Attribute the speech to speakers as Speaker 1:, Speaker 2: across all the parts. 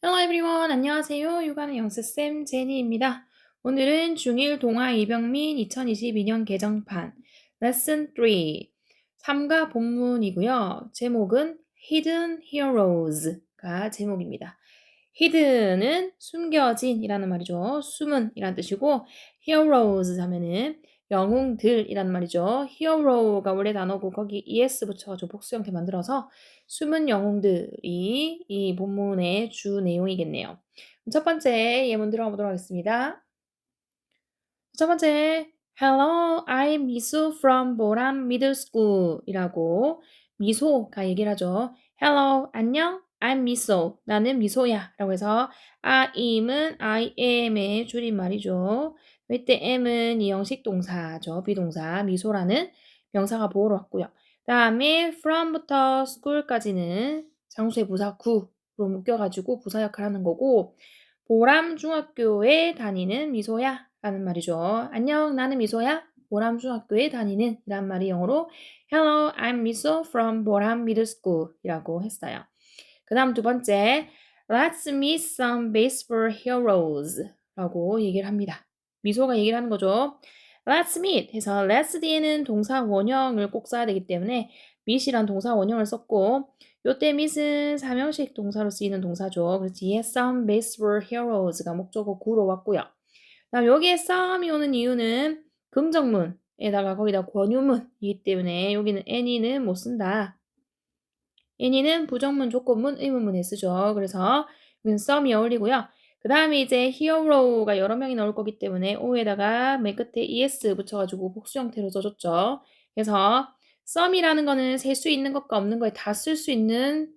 Speaker 1: Hello everyone. 안녕하세요. 육아는 영스쌤 제니입니다. 오늘은 중1 동아 이병민 2022년 개정판 레슨 3과 본문이고요. 제목은 Hidden Heroes가 제목입니다. Hidden은 숨겨진이라는 말이죠. 숨은이라는 뜻이고 Heroes 하면은 영웅들이라는 말이죠. Hero가 원래 단어고 거기 es 붙여가지고 복수 형태 만들어서 숨은 영웅들이 이 본문의 주 내용이겠네요. 첫 번째 예문 들어가 보도록 하겠습니다. 첫 번째, Hello, I'm 미소 from 보람 Middle School 이라고 미소가 얘기를 하죠. Hello, 안녕, I'm 미소, 나는 미소야 라고 해서 I'm은 I am의 줄임말이죠. 이때 am은 이 형식 동사죠. 비동사, 미소라는 명사가 보호로 왔고요. 다음에 from부터 school까지는 장소의 부사 구로 묶여가지고 부사 역할을 하는 거고 보람 중학교에 다니는 미소야 라는 말이죠. 안녕, 나는 미소야. 보람 중학교에 다니는 이란 말이 영어로 Hello, I'm 미소 from 보람 middle school 이라고 했어요. 그 다음 두 번째, Let's meet some baseball heroes 라고 얘기를 합니다. 미소가 얘기를 하는 거죠. Let's meet 해서 let's 뒤에는 동사 원형을 꼭 써야 되기 때문에 meet이란 동사 원형을 썼고 요때 meet은 사명식 동사로 쓰이는 동사죠. 그래서 뒤에 some baseball heroes가 목적어 구로 왔고요. 다음 여기에 some이 오는 이유는 긍정문에다가 거기다 권유문이기 때문에 여기는 any는 못 쓴다. any는 부정문, 조건문, 의문문에 쓰죠. 그래서 여기는 some이 어울리고요. 그 다음에 이제 hero가 여러 명이 나올 거기 때문에 o에다가 맨 끝에 es 붙여가지고 복수 형태로 써줬죠. 그래서 some이라는 거는 셀 수 있는 것과 없는 거에 다 쓸 수 있는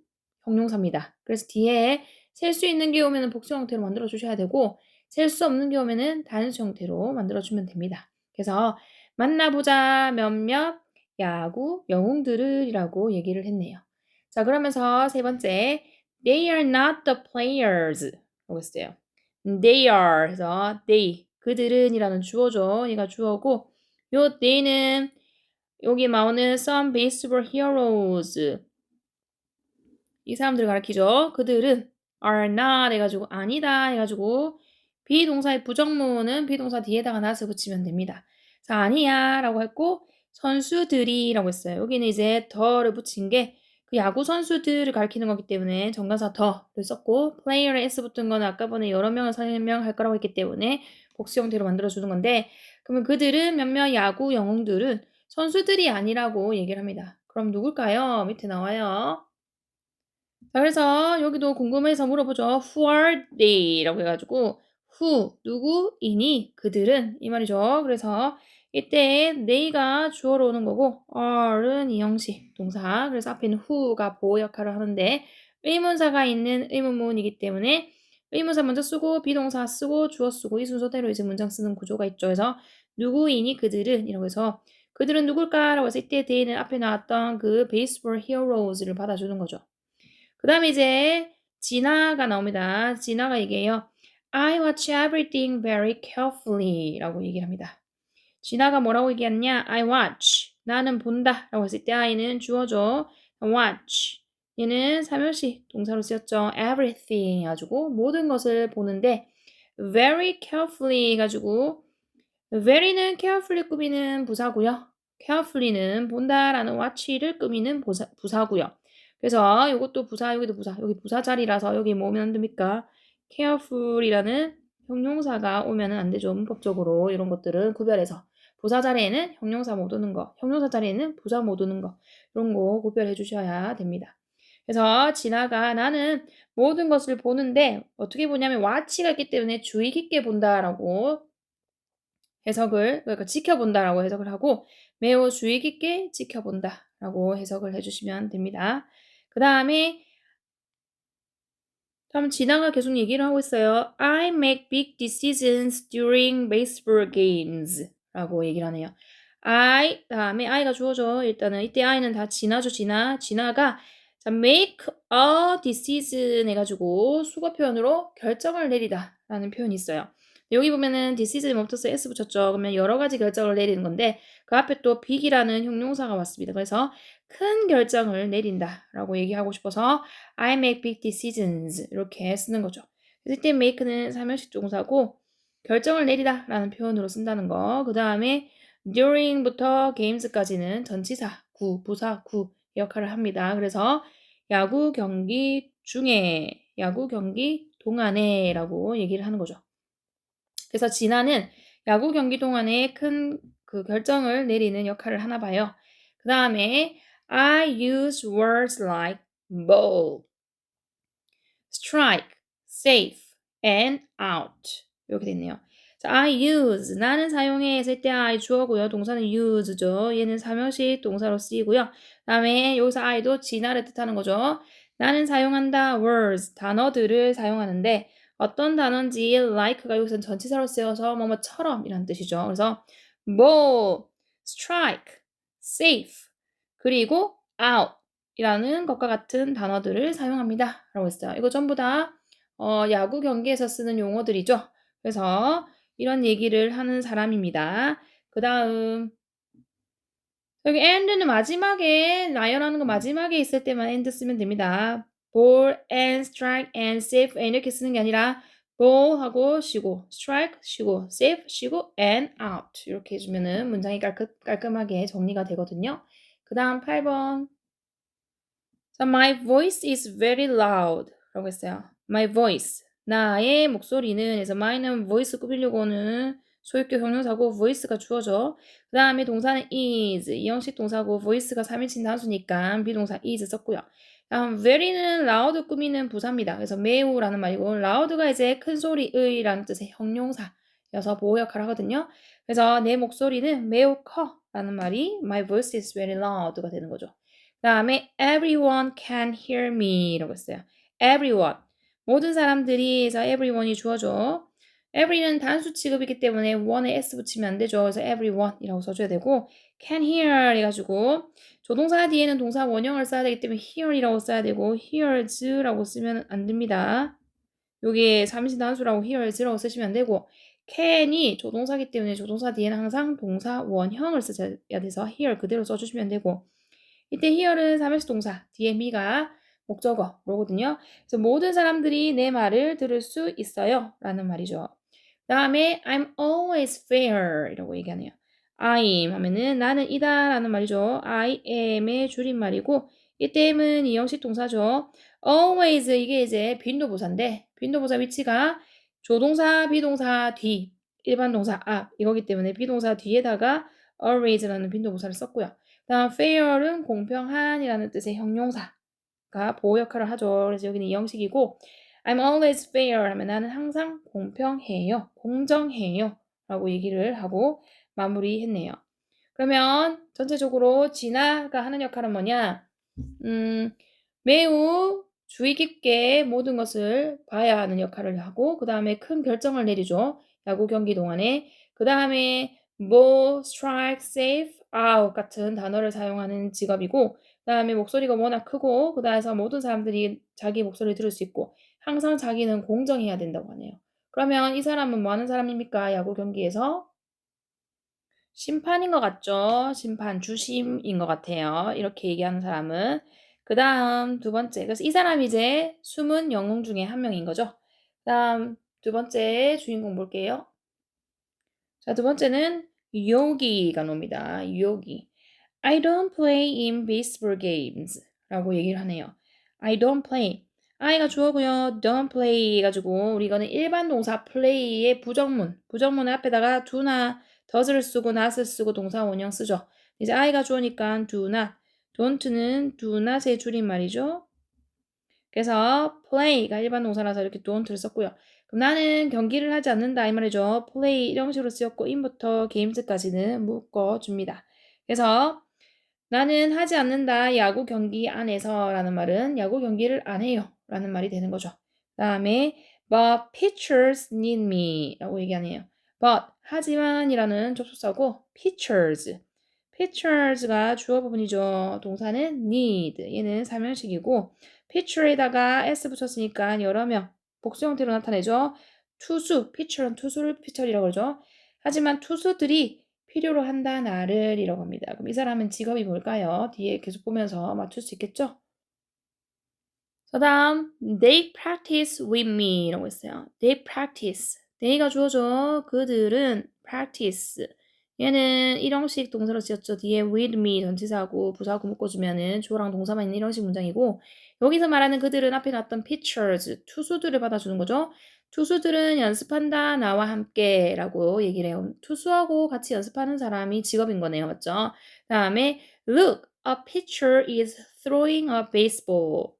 Speaker 1: 형용사입니다. 그래서 뒤에 셀 수 있는 게 오면 복수 형태로 만들어 주셔야 되고 셀 수 없는 게 오면은 단수 형태로 만들어 주면 됩니다. 그래서 만나보자 몇몇 야구 영웅들이라고 얘기를 했네요. 자, 그러면서 세 번째, they are not the players 라고 했어요. they are 해서 they 그들은 이라는 주어죠. 얘가 주어고 요 they는 여기 나오는 some baseball heroes 이 사람들을 가리키죠. 그들은 are not 해가지고 아니다 해가지고 비동사의 부정문은 비동사 뒤에다가 낫을 붙이면 됩니다. 자, 아니야 라고 했고 선수들이 라고 했어요. 여기는 이제 더를 붙인 게 그 야구 선수들을 가리키는 거기 때문에 정관사 더를 썼고 player에 s 붙은 거는 아까 전에 여러 명을 설명할 거라고 했기 때문에 복수 형태로 만들어주는 건데 그러면 그들은 몇몇 야구 영웅들은 선수들이 아니라고 얘기를 합니다. 그럼 누굴까요? 밑에 나와요. 자, 그래서 여기도 궁금해서 물어보죠. Who are they? 라고 해가지고 who, 누구이니? 그들은 이 말이죠. 그래서 이때 they가 주어로 오는 거고 are는 이 형식 동사. 그래서 앞에 있는 who가 보호 역할을 하는데 의문사가 있는 의문문이기 때문에 의문사 먼저 쓰고 비동사 쓰고 주어 쓰고 이 순서대로 이제 문장 쓰는 구조가 있죠. 그래서 누구이니? 그들은 이라고 해서 그들은 누굴까라고 해서 이때 they는 앞에 나왔던 그 baseball heroes를 받아주는 거죠. 그 다음에 이제 진아가 나옵니다. 진아가 얘기해요. I watch everything very carefully 라고 얘기를 합니다. 진아가 뭐라고 얘기했냐? I watch. 나는 본다. 라고 했을 때 I는 주어죠. watch. 얘는 삼형식 동사로 쓰였죠. everything 해가지고 모든 것을 보는데 very carefully 해가지고 very는 carefully 꾸미는 부사고요. carefully는 본다라는 watch를 꾸미는 부사고요. 그래서 이것도 부사, 여기도 부사, 여기 부사 자리라서 여기 뭐 오면 안 됩니까? careful이라는 형용사가 오면은 안 되죠. 문법적으로 이런 것들은 구별해서 부사 자리에는 형용사 못 오는 거, 형용사 자리에는 부사 못 오는 거 이런 거 구별해 주셔야 됩니다. 그래서 진아가 나는 모든 것을 보는데 어떻게 보냐면 watch가 있기 때문에 주의 깊게 본다라고 해석을 그러니까 지켜본다라고 해석을 하고 매우 주의 깊게 지켜본다라고 해석을 해주시면 됩니다. 그 다음에 다음 진아가 계속 얘기를 하고 있어요. I make big decisions during baseball games 라고 얘기를 하네요. I 다음에 I가 주어져 일단은 이때 I는 다 진아죠. 진아가 자, make a decision 해가지고 수거 표현으로 결정을 내리다 라는 표현이 있어요. 여기 보면은 decision이 뭐부터 s 붙였죠. 그러면 여러 가지 결정을 내리는 건데 그 앞에 또 big이라는 형용사가 왔습니다. 그래서 큰 결정을 내린다라고 얘기하고 싶어서 I make big decisions 이렇게 쓰는 거죠. 그래서 이때 make는 삼형식 동사고 결정을 내리다라는 표현으로 쓴다는 거. 그 다음에 during부터 games까지는 전치사 구, 부사 구 역할을 합니다. 그래서 야구 경기 중에, 야구 경기 동안에라고 얘기를 하는 거죠. 그래서 진화는 야구 경기 동안에 큰 그 결정을 내리는 역할을 하나 봐요. 그 다음에 I use words like ball, strike, safe, and out 이렇게 됐네요. 자, I use 나는 사용해 했을 때 I 주어고요. 동사는 use죠. 얘는 삼형식 동사로 쓰이고요. 그 다음에 여기서 I도 진화를 뜻하는 거죠. 나는 사용한다 words 단어들을 사용하는데 어떤 단어인지 like가 여기서 전치사로 쓰여서 뭐뭐처럼 이란 뜻이죠. 그래서 ball, strike, safe 그리고 out 이라는 것과 같은 단어들을 사용합니다. 라고 했어요. 이거 전부 다 야구 경기에서 쓰는 용어들이죠. 그래서 이런 얘기를 하는 사람입니다. 그 다음 여기 and는 마지막에 나열하는 거 마지막에 있을 때만 and 쓰면 됩니다. ball and strike and save and 이렇게 쓰는 게 아니라 ball 하고 쉬고 strike 쉬고 save 쉬고 and out 이렇게 해주면은 문장이 깔끔하게 정리가 되거든요. 그 다음 8번 So my voice is very loud 라고 했어요. My voice 나의 목소리는 그래서 my는 voice 꾸미려고는 소유격 형용사고 voice가 주어져. 그 다음에 동사는 is 이형식 동사고 voice가 3인칭 단수니까 비동사 is 썼고요. 다음 very는 loud 꾸미는 부사입니다. 그래서 매우라는 말이고 loud가 이제 큰 소리의 라는 뜻의 형용사여서 보호 역할을 하거든요. 그래서 내 목소리는 매우 커 라는 말이 my voice is very loud가 되는 거죠. 그 다음에 everyone can hear me 라고 했어요. everyone 모든 사람들이 해서 everyone이 주어져. every는 단수 취급이기 때문에 one에 s 붙이면 안 되죠. 그래서 everyone이라고 써줘야 되고 can hear 해가지고 조동사 뒤에는 동사 원형을 써야 되기 때문에 hear이라고 써야 되고 hears라고 쓰면 안 됩니다. 여기에 3인칭 단수라고 hears라고 쓰시면 안 되고 can이 조동사기 때문에 조동사 뒤에는 항상 동사 원형을 써야 돼서 hear 그대로 써주시면 되고 이때 here는 3인칭 동사 뒤에 me가 목적어로거든요. 그래서 모든 사람들이 내 말을 들을 수 있어요 라는 말이죠. 그 다음에 I'm always fair 이라고 얘기하네요. I'm 하면은 나는 이다 라는 말이죠. I am의 줄임말이고 이때는 이 형식 동사죠. always 이게 이제 빈도부사인데 빈도부사 위치가 조동사, 비동사 뒤 일반 동사 앞 이거기 때문에 비동사 뒤에다가 always라는 빈도부사를 썼고요. 다음 fair은 공평한이라는 뜻의 형용사가 보호 역할을 하죠. 그래서 여기는 이 형식이고 I'm always fair 하면 나는 항상 공평해요. 공정해요. 라고 얘기를 하고 마무리했네요. 그러면 전체적으로 진아가 하는 역할은 뭐냐? 매우 주의 깊게 모든 것을 봐야 하는 역할을 하고 그 다음에 큰 결정을 내리죠. 야구 경기 동안에. 그 다음에 ball, strike, save, out 같은 단어를 사용하는 직업이고 그 다음에 목소리가 워낙 크고 그 다음에서 모든 사람들이 자기 목소리를 들을 수 있고 항상 자기는 공정해야 된다고 하네요. 그러면 이 사람은 뭐 하는 사람입니까? 야구 경기에서? 심판인 것 같죠? 심판, 주심인 것 같아요. 이렇게 얘기하는 사람은. 그 다음 두 번째. 그래서 이 사람이 이제 숨은 영웅 중에 한 명인 거죠. 그 다음 두 번째 주인공 볼게요. 자, 두 번째는 요기가 놉니다. 요기. I don't play in baseball games 라고 얘기를 하네요. I don't play. I가 주어고요. don't play 해가지고 우리 이거는 일반 동사 play의 부정문. 부정문의 앞에다가 do나 does를 쓰고 not을 쓰고 동사 원형 쓰죠. 이제 I가 주어니까 do not. don't는 do not의 줄임말이죠. 그래서 play가 일반 동사라서 이렇게 don't를 썼고요. 그럼 나는 경기를 하지 않는다 이 말이죠. play 이런 식으로 쓰였고 in부터 games까지는 묶어줍니다. 그래서 나는 하지 않는다 야구 경기 안에서 라는 말은 야구 경기를 안 해요 라는 말이 되는 거죠. 그 다음에 but pitchers need me 라고 얘기하네요. but 하지만 이라는 접속사고 pitchers가 주어 부분이죠. 동사는 need 얘는 삼형식이고 pitcher에다가 s 붙였으니까 여러 명 복수 형태로 나타내죠. 투수, 피처는 투수를 피처리라고 그러죠. 하지만 투수들이 필요로 한다 나를 이라고 합니다. 그럼 이 사람은 직업이 뭘까요? 뒤에 계속 보면서 맞출 수 있겠죠? 그다음 they practice with me 라고 했어요. they practice. they가 주어죠. 그들은 practice. 얘는 일형식 동사로 쓰였죠. 뒤에 with me 전치사하고 부사하고 묶어주면은 주어랑 동사만 있는 일형식 문장이고 여기서 말하는 그들은 앞에 나왔던 pitchers, 투수들을 받아주는 거죠. 투수들은 연습한다 나와 함께 라고 얘기를 해요. 투수하고 같이 연습하는 사람이 직업인 거네요. 맞죠? 다음에 look, a pitcher is throwing a baseball.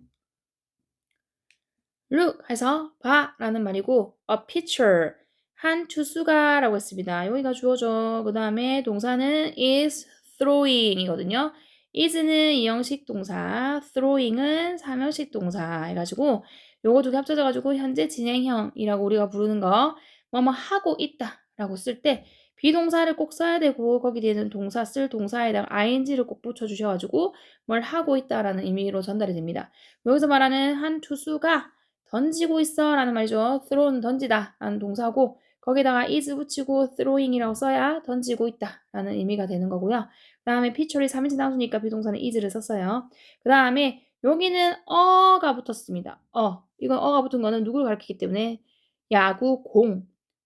Speaker 1: look 해서 봐 라는 말이고 a pitcher 한 투수가 라고 했습니다. 여기가 주어져. 그 다음에 동사는 is throwing 이거든요. is는 이형식 동사, throwing은 삼형식 동사 해가지고 요거 두 개 합쳐져가지고 현재 진행형이라고 우리가 부르는 거 뭐뭐 하고 있다 라고 쓸 때 비동사를 꼭 써야 되고 거기 뒤에는 동사 쓸 동사에다가 ing를 꼭 붙여주셔가지고 뭘 하고 있다라는 의미로 전달이 됩니다. 여기서 말하는 한 투수가 던지고 있어 라는 말이죠. thrown 던지다 라는 동사고 거기다가 is 붙이고 throwing이라고 써야 던지고 있다 라는 의미가 되는 거고요. 그 다음에 피처리 3인칭 단수니까 비동사는 is를 썼어요. 그 다음에 여기는 어가 붙었습니다. 이건 어가 붙은 거는 누구를 가리키기 때문에 야구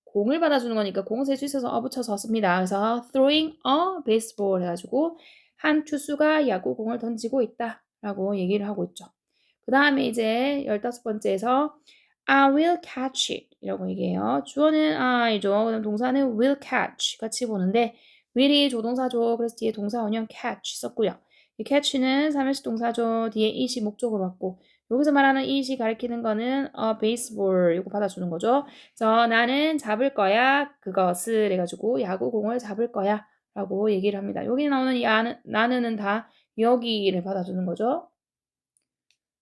Speaker 1: 공을 받아주는 거니까 공 셀 수 있어서 붙여서 씁니다. 그래서 throwing a baseball 해가지고 한 투수가 야구공을 던지고 있다 라고 얘기를 하고 있죠. 그 다음에 이제 15번째에서 I will catch it 이라고 얘기해요. 주어는 I죠. 그다음 동사는 will catch 같이 보는데 will이 조동사죠. 그래서 뒤에 동사 원형 catch 썼고요. 이 catch는 삼형식 동사죠. 뒤에 it이 목적으로 왔고 여기서 말하는 it이 가리키는 거는 baseball 이거 받아주는 거죠. 그래서 나는 잡을 거야 그것을 해가지고 야구공을 잡을 거야 라고 얘기를 합니다. 여기 나오는 이 나는은 다 여기를 받아주는 거죠.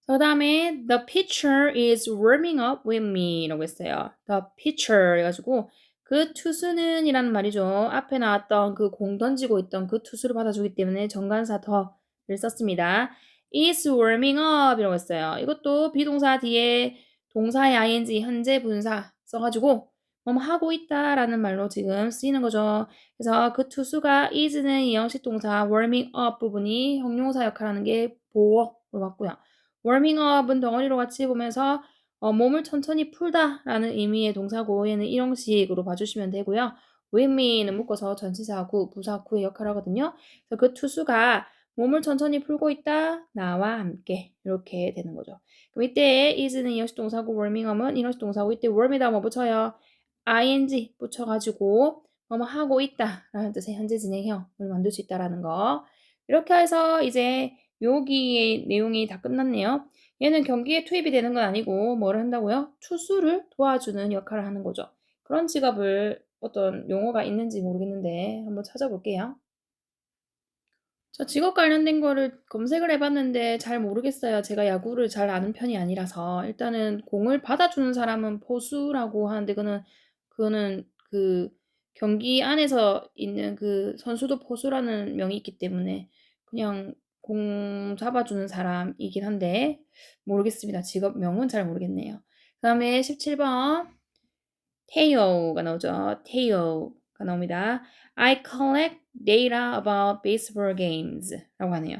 Speaker 1: 그 다음에 the pitcher is warming up with me 라고 했어요. the pitcher 해가지고 그 투수는 이라는 말이죠. 앞에 나왔던 그 공 던지고 있던 그 투수를 받아주기 때문에 정관사 더를 썼습니다. is warming up 이라고 했어요. 이것도 비동사 뒤에 동사의 ing 현재 분사 써가지고 뭐 하고 있다라는 말로 지금 쓰이는 거죠. 그래서 그 투수가 is는 이형식 동사 warming up 부분이 형용사 역할하는 게 보어로 맞고요. warming up은 덩어리로 같이 보면서 몸을 천천히 풀다라는 의미의 동사고 얘는 일형식으로 봐주시면 되고요. with me는 묶어서 전치사구, 부사구의 역할을 하거든요. 그래서 그 투수가 몸을 천천히 풀고 있다. 나와 함께 이렇게 되는 거죠. 그럼 이때 is는 이형식 동사고 warming up은 이형식 동사고 이때 warm에다 뭐 붙여요? ing 붙여가지고 뭐뭐 하고 있다라는 뜻의 현재 진행형을 만들 수 있다라는 거. 이렇게 해서 이제 여기의 내용이 다 끝났네요. 얘는 경기에 투입이 되는 건 아니고 뭐를 한다고요? 투수를 도와주는 역할을 하는 거죠. 그런 직업을 어떤 용어가 있는지 모르겠는데 한번 찾아볼게요. 저 직업 관련된 거를 검색을 해봤는데 잘 모르겠어요. 제가 야구를 잘 아는 편이 아니라서 일단은 공을 받아주는 사람은 포수라고 하는데 그거는 그 경기 안에서 있는 그 선수도 포수라는 명이 있기 때문에 그냥 공 잡아주는 사람이긴 한데 모르겠습니다. 직업명은 잘 모르겠네요. 그 다음에 17번 테이오가 나오죠. 테이오가 나옵니다. I collect data about baseball games 라고 하네요.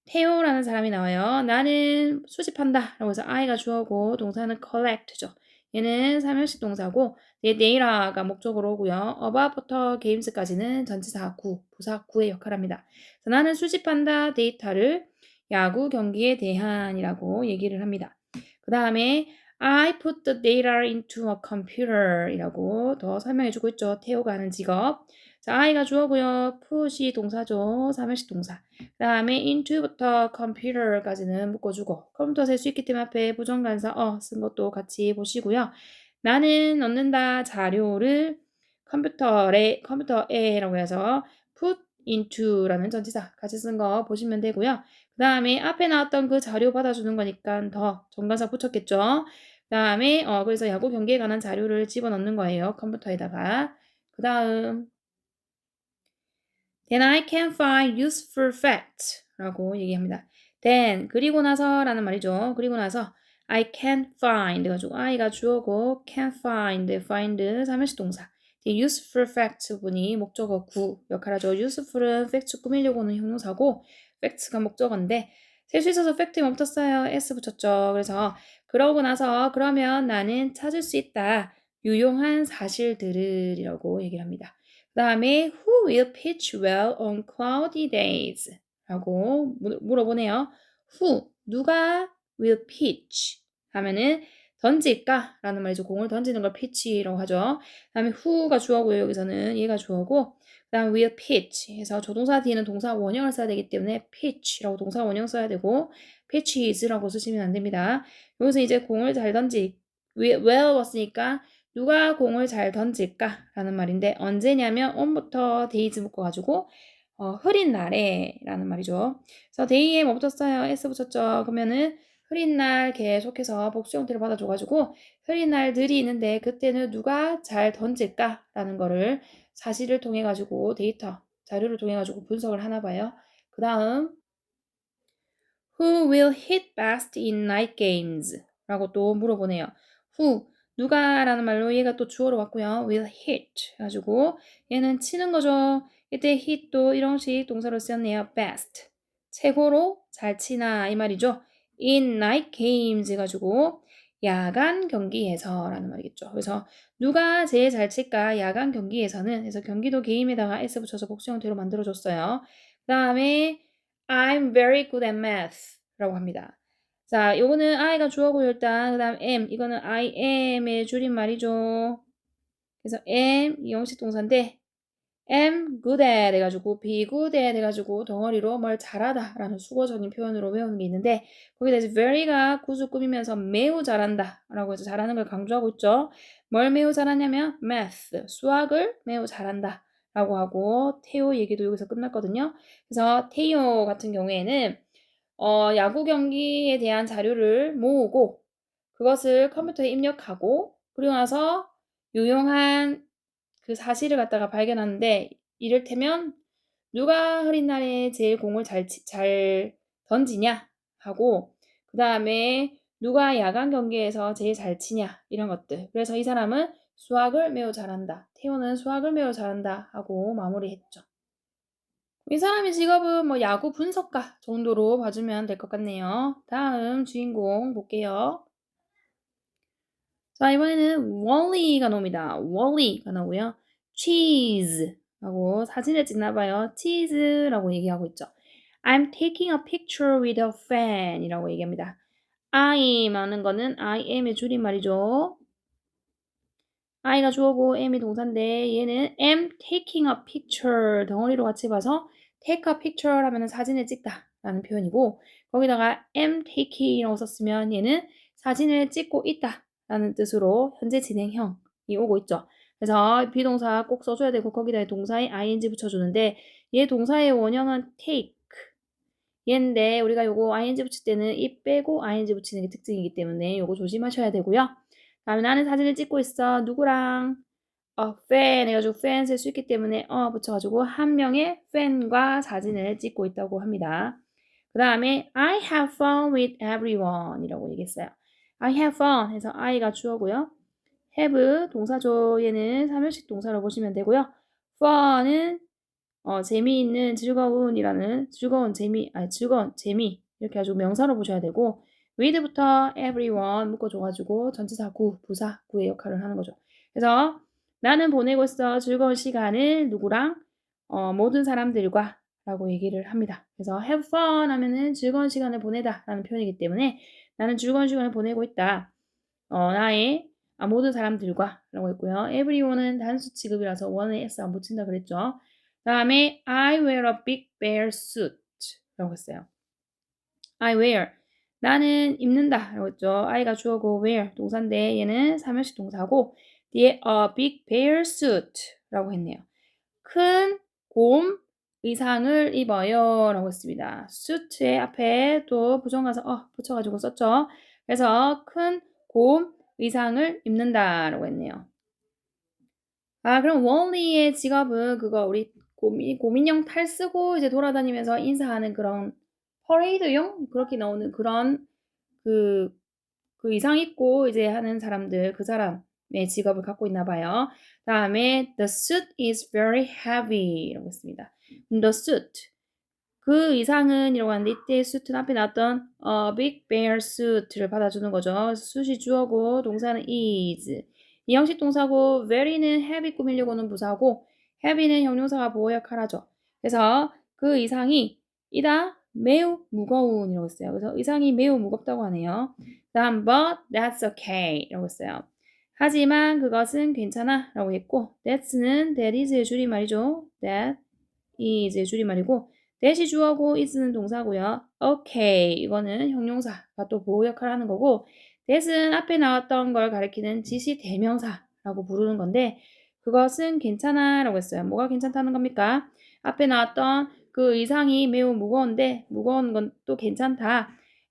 Speaker 1: 테오라는 사람이 나와요. 나는 수집한다 라고 해서 I가 주어고 동사는 collect죠. 얘는 삼형식 동사고 얘 data가 목적으로 오고요. about부터 games까지는 전치사 구, 부사 구의 역할을 합니다. 나는 수집한다 데이터를 야구 경기에 대한이라고 얘기를 합니다. 그 다음에 I put the data into a computer 이라고 더 설명해주고 있죠. 태호가 하는 직업. 자, I가 주어고요. put이 동사죠. 삼형식 동사. 그 다음에 into부터 computer까지는 묶어주고 컴퓨터 쓸 수 있기 때문에 앞에 부정관사 쓴 것도 같이 보시고요. 나는 넣는다 자료를 컴퓨터에라고 해서 put into라는 전치사 같이 쓴 거 보시면 되고요. 그 다음에 앞에 나왔던 그 자료 받아주는 거니까 더 정관사 붙였겠죠. 그 다음에 그래서 야구 경기에 관한 자료를 집어넣는 거예요. 컴퓨터에다가. 그 다음 Then I can find useful facts 라고 얘기합니다. Then 그리고 나서 라는 말이죠. 그리고 나서 I can't find 가지고 I가 주어고 can't find 삼형식 동사. useful fact 부분이 목적어 구 역할하죠. useful은 fact 꾸미려고는 형용사고 fact가 목적어인데 셀 수 있어서 fact에 멈췄어요. s 붙였죠. 그래서 그러고 나서 그러면 나는 찾을 수 있다. 유용한 사실들을 이라고 얘기를 합니다. 그 다음에 Who will pitch well on cloudy days? 라고 물어보네요. Who, 누가 will pitch 하면은 던질까? 라는 말이죠. 공을 던지는 걸 pitch라고 하죠. 그 다음에 who가 주어고요. 여기서는 얘가 주어고 그 다음 will pitch 해서 조동사 뒤에는 동사 원형을 써야 되기 때문에 pitch라고 동사 원형 써야 되고 pitches라고 쓰시면 안 됩니다. 여기서 이제 공을 잘 well 왔으니까 누가 공을 잘 던질까? 라는 말인데 언제냐면 on부터 days 묶어가지고 흐린 날에 라는 말이죠. 그래서 day에 뭐 붙었어요? s 붙였죠. 그러면은 흐린 날 계속해서 복수 형태를 받아줘가지고 흐린 날들이 있는데 그때는 누가 잘 던질까? 라는 거를 사실을 통해 가지고 데이터, 자료를 통해 가지고 분석을 하나 봐요. 그 다음 Who will hit best in night games? 라고 또 물어보네요. Who, 누가 라는 말로 얘가 또 주어로 왔고요. will hit 가지고 얘는 치는 거죠. 이때 hit도 이런 식 동사로 쓰였네요. best, 최고로 잘 치나 이 말이죠. in night games 가지고 야간 경기에서 라는 말이겠죠. 그래서 누가 제일 잘 칠까? 야간 경기에서는 그래서 경기도 게임에다가 s 붙여서 복수 형태로 만들어줬어요. 그 다음에 I'm very good at math 라고 합니다. 자, 요거는 I가 주어고요, 일단. 그 다음 am. 이거는 I am의 줄임말이죠. 그래서 am, 이 형식 동사인데, am good at 해가지고, be good at 해가지고, 덩어리로 뭘 잘하다 라는 수거적인 표현으로 외우는 게 있는데, 거기다 이제 very가 구수 꾸미면서 매우 잘한다 라고 해서 잘하는 걸 강조하고 있죠. 뭘 매우 잘하냐면, math, 수학을 매우 잘한다. 라고 하고 테오 얘기도 여기서 끝났거든요. 그래서 테오 같은 경우에는 야구 경기에 대한 자료를 모으고 그것을 컴퓨터에 입력하고 그리고 나서 유용한 그 사실을 갖다가 발견하는데 이를테면 누가 흐린 날에 제일 공을 잘 던지냐 하고 그 다음에 누가 야간 경기에서 제일 잘 치냐 이런 것들. 그래서 이 사람은 수학을 매우 잘한다. 태호는 수학을 매우 잘한다 하고 마무리했죠. 이 사람의 직업은 뭐 야구 분석가 정도로 봐주면 될 것 같네요. 다음 주인공 볼게요. 자, 이번에는 월리가 나옵니다. 월리가 나오고요. cheese라고 사진을 찍나봐요. 치즈라고 얘기하고 있죠. I'm taking a picture with a fan 이라고 얘기합니다. I'm 하는 거는 I am의 줄임말이죠. I가 주어고 am이 동사인데 얘는 am taking a picture 덩어리로 같이 봐서 take a picture 하면 사진을 찍다 라는 표현이고 거기다가 am taking이라고 썼으면 얘는 사진을 찍고 있다 라는 뜻으로 현재 진행형이 오고 있죠. 그래서 비동사 꼭 써줘야 되고 거기다 동사에 ing 붙여주는데 얘 동사의 원형은 take 얘인데 우리가 요거 ing 붙일 때는 이 빼고 ing 붙이는 게 특징이기 때문에 요거 조심하셔야 되고요. 다음에 나는 사진을 찍고 있어. 누구랑? fan 해가지고 fan 쓸 수 있기 때문에 붙여가지고 한 명의 fan과 사진을 찍고 있다고 합니다. 그 다음에 I have fun with everyone 이라고 얘기했어요. I have fun 해서 I가 주어고요. have 동사죠. 얘는 삼형식 동사로 보시면 되고요. fun은 재미있는 즐거운 재미 이렇게 가지고 명사로 보셔야 되고 with부터 everyone 묶어줘가지고 전치사 구, 부사 구의 역할을 하는 거죠. 그래서 나는 보내고 있어 즐거운 시간을 누구랑 모든 사람들과 라고 얘기를 합니다. 그래서 have fun 하면은 즐거운 시간을 보내다 라는 표현이기 때문에 나는 즐거운 시간을 보내고 있다. 나의 모든 사람들과 라고 했고요. everyone은 단수 취급이라서 one에 s 안 붙인다 그랬죠. 다음에 I wear a big bear suit 라고 했어요. I wear 나는 입는다 라고 했죠. I가 주어고 wear 동사인데 얘는 삼형식 동사고 뒤에 a big bear suit 라고 했네요. 큰 곰 의상을 입어요 라고 했습니다. suit의 앞에 또 부정가사 붙여가지고 썼죠. 그래서 큰 곰 의상을 입는다 라고 했네요. 그럼 월리의 직업은 그거 우리 고민형 탈 쓰고 이제 돌아다니면서 인사하는 그런 퍼레이드용 그렇게 나오는 그런 그 그 이상 있고 이제 하는 사람들, 그 사람의 직업을 갖고 있나 봐요. 다음에 the suit is very heavy 라고 했습니다. the suit. 그 이상은 이라고 하는데 이때 suit는 앞에 나왔던 big bear suit를 받아주는 거죠. 그래서 suit이 주어고 동사는 is. 이 형식 동사고 very는 heavy 꾸미려고는 부사고 heavy는 형용사가 보호 역할을 하죠. 그래서 그 이상이 이다 매우 무거운 이라고 했어요. 그래서 의상이 매우 무겁다고 하네요. 다음 but that's okay 라고 했어요. 하지만 그것은 괜찮아 라고 했고 that's는 that is의 줄임말이죠. that is의 줄임말이고 that이 주어고 is는 동사고요. okay 이거는 형용사가 또 보호 역할을 하는 거고 that은 앞에 나왔던 걸 가리키는 지시 대명사라고 부르는 건데 그것은 괜찮아 라고 했어요. 뭐가 괜찮다는 겁니까? 앞에 나왔던 그 의상이 매우 무거운데 무거운 건 또 괜찮다.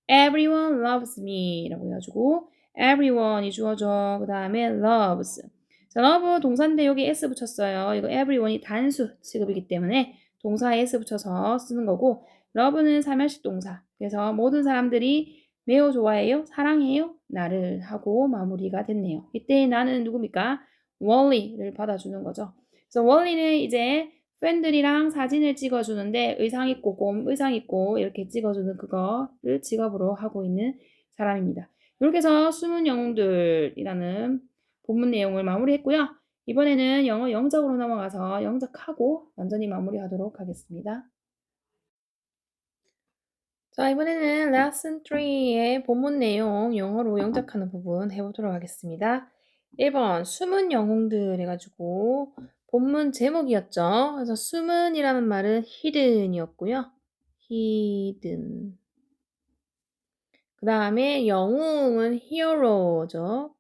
Speaker 1: Everyone loves me 라고 해가지고 everyone이 주어져. 그 다음에 loves. 자, love 동사인데 여기 s 붙였어요. 이거 everyone이 단수 취급이기 때문에 동사에 s 붙여서 쓰는 거고 love는 사면식 동사. 그래서 모든 사람들이 매우 좋아해요. 사랑해요. 나를 하고 마무리가 됐네요. 이때 나는 누굽니까? 월리를 받아주는 거죠. 그래서 월리는 이제 팬들이랑 사진을 찍어주는데 의상 입고 곰 의상 입고 이렇게 찍어주는 그거를 직업으로 하고 있는 사람입니다. 이렇게 해서 숨은 영웅들이라는 본문 내용을 마무리했고요. 이번에는 영어 영작으로 넘어가서 영작하고 완전히 마무리하도록 하겠습니다. 자, 이번에는 레슨 3의 본문 내용 영어로 영작하는 부분 해보도록 하겠습니다. 1번 숨은 영웅들 해가지고 본문 제목이었죠. 그래서 숨은이라는 말은 hidden이었고요. hidden. 그 다음에 영웅은 hero죠.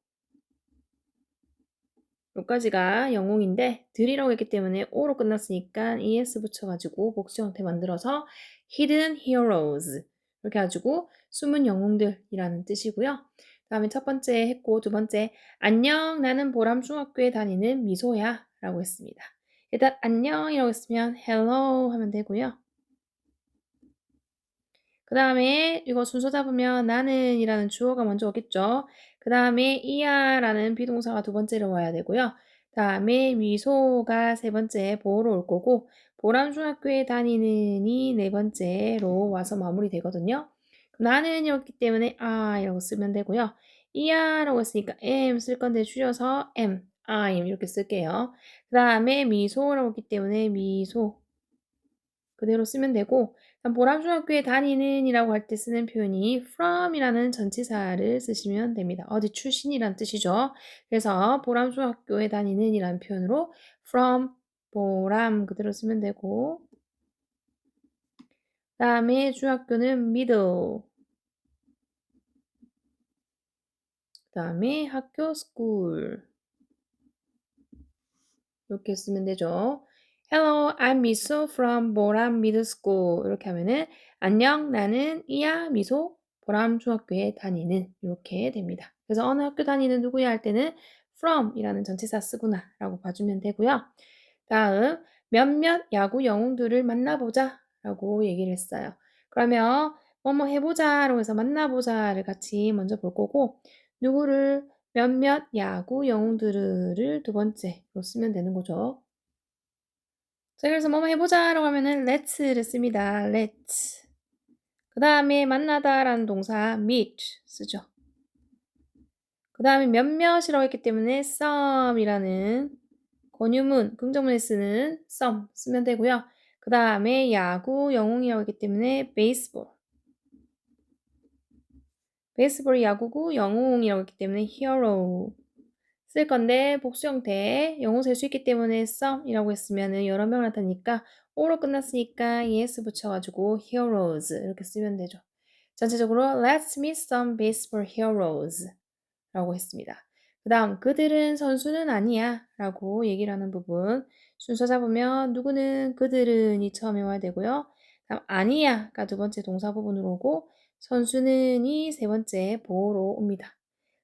Speaker 1: 여기까지가 영웅인데 들이라고 했기 때문에 o로 끝났으니까 es 붙여가지고 복수 형태 만들어서 hidden heroes 이렇게 해가지고 숨은 영웅들이라는 뜻이고요. 그 다음에 첫 번째 했고 두 번째 안녕 나는 보람 중학교에 다니는 미소야 라고 했습니다. 일단 안녕이라고 했으면 hello 하면 되고요. 그 다음에 이거 순서 잡으면 나는 이라는 주어가 먼저 오겠죠. 그 다음에 이야 라는 비동사가 두 번째로 와야 되고요. 다음에 미소가 세 번째 보호로 올 거고 보람중학교에 다니는이 네 번째로 와서 마무리 되거든요. 나는이었기 때문에 I라고 쓰면 되고요. 이야라고 했으니까 am 쓸 건데 줄여서 am, I'm 이렇게 쓸게요. 그 다음에 미소라고 했기 때문에 미소 그대로 쓰면 되고 보람중학교에 다니는 이라고 할 때 쓰는 표현이 from이라는 전치사를 쓰시면 됩니다. 어디 출신이란 뜻이죠. 그래서 보람중학교에 다니는 이라는 표현으로 from, 보람 그대로 쓰면 되고 그 다음에 중학교는 middle 그 다음에 학교 school 이렇게 쓰면 되죠. Hello, I'm 미소 from 보람 middle school. 이렇게 하면은 안녕, 나는 이야 미소 보람 중학교에 다니는 이렇게 됩니다. 그래서 어느 학교 다니는 누구야 할 때는 from이라는 전치사 쓰구나 라고 봐주면 되고요. 다음 몇몇 야구 영웅들을 만나보자 라고 얘기를 했어요. 그러면 뭐뭐 해보자라고 해서 만나보자를 같이 먼저 볼 거고 누구를 몇몇 야구 영웅들을 두 번째로 쓰면 되는 거죠. 자, 그래서 뭐뭐 해보자라고 하면은 let's를 씁니다. let's. 그 다음에 만나다라는 동사 meet 쓰죠. 그 다음에 몇몇이라고 했기 때문에 some이라는 권유문, 긍정문에 쓰는 some 쓰면 되고요. 그 다음에 야구 영웅이라고 했기 때문에 baseball. 베이스볼이 야구고 영웅이라고 했기 때문에 hero 쓸 건데 복수 형태 영웅 쓸 수 있기 때문에 some이라고 했으면 여러 명 나타나니까 o로 끝났으니까 es 붙여가지고 heroes 이렇게 쓰면 되죠. 전체적으로 let's meet some baseball heroes 라고 했습니다. 그 다음 그들은 선수는 아니야 라고 얘기를 하는 부분 순서 잡으면 누구는 그들은이 처음에 와야 되고요. 다음 아니야가 두 번째 동사 부분으로 오고 선수는이 세 번째 보호로 옵니다.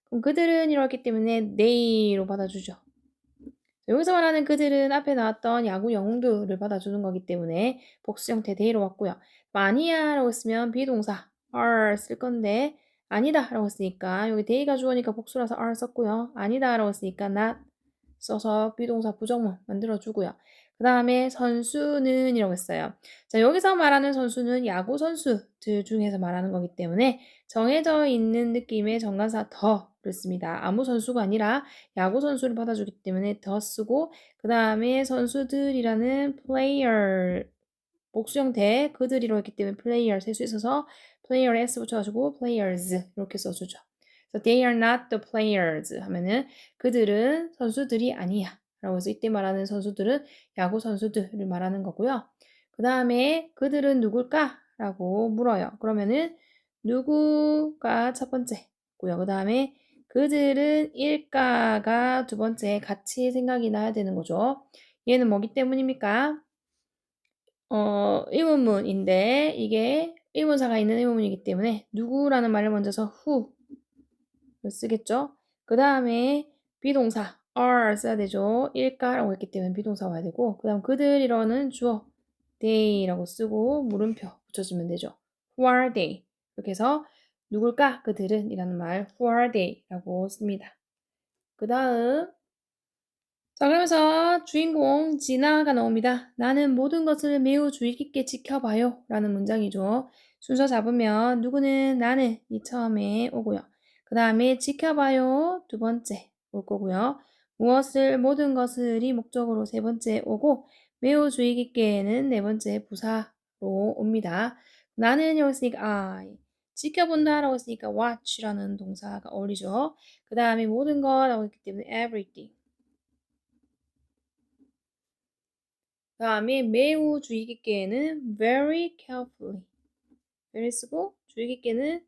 Speaker 1: 그럼 그들은 이렇기 때문에 they로 받아주죠. 여기서 말하는 그들은 앞에 나왔던 야구 영웅들을 받아주는 거기 때문에 복수 형태 they로 왔고요. 아니야라고 쓰면 비동사 are 쓸 건데 아니다 라고 했으니까 여기 they가 주어니까 복수라서 are 썼고요. 아니다 라고 했으니까 not 써서 비동사 부정문 만들어주고요. 그 다음에 선수는 이라고 했어요. 자, 여기서 말하는 선수는 야구 선수들 중에서 말하는 거기 때문에 정해져 있는 느낌의 정관사 더를 씁니다. 아무 선수가 아니라 야구 선수를 받아주기 때문에 더 쓰고 그 다음에 선수들이라는 player 복수 형태 그들이라고 했기 때문에 player 셀 수 있어서 player s 붙여가지고 players 이렇게 써주죠. So they are not the players 하면은 그들은 선수들이 아니야. 라고 해서 이때 말하는 선수들은 야구 선수들을 말하는 거고요. 그 다음에 그들은 누굴까? 라고 물어요. 그러면은 누구가 첫 번째고요. 그 다음에 그들은 일가가 두 번째 같이 생각이 나야 되는 거죠. 얘는 뭐기 때문입니까? 의문문인데 이게 의문사가 있는 의문문이기 때문에 누구라는 말을 먼저 서 who를 쓰겠죠. 그 다음에 비동사 are 써야 되죠. 일까라고 했기 때문에 비동사 와야 되고 그 다음 그들이라는 주어 they라고 쓰고 물음표 붙여주면 되죠. Who are they? 이렇게 해서 누굴까? 그들은 이라는 말 Who are they? 라고 씁니다. 그 다음 자, 그러면서 주인공 진아가 나옵니다. 나는 모든 것을 매우 주의 깊게 지켜봐요. 라는 문장이죠. 순서 잡으면 누구는 나는 이 처음에 오고요. 그 다음에 지켜봐요. 두 번째 올 거고요. 무엇을 모든 것을이 목적으로 세 번째 오고 매우 주의 깊게는 네 번째 부사로 옵니다. 나는 여기 있으니까 I 지켜본다라고 했으니까 watch라는 동사가 어울리죠. 그 다음에 모든 거라고 했기 때문에 everything 다음에 매우 주의 깊게는 very carefully. very 쓰고 주의 깊게는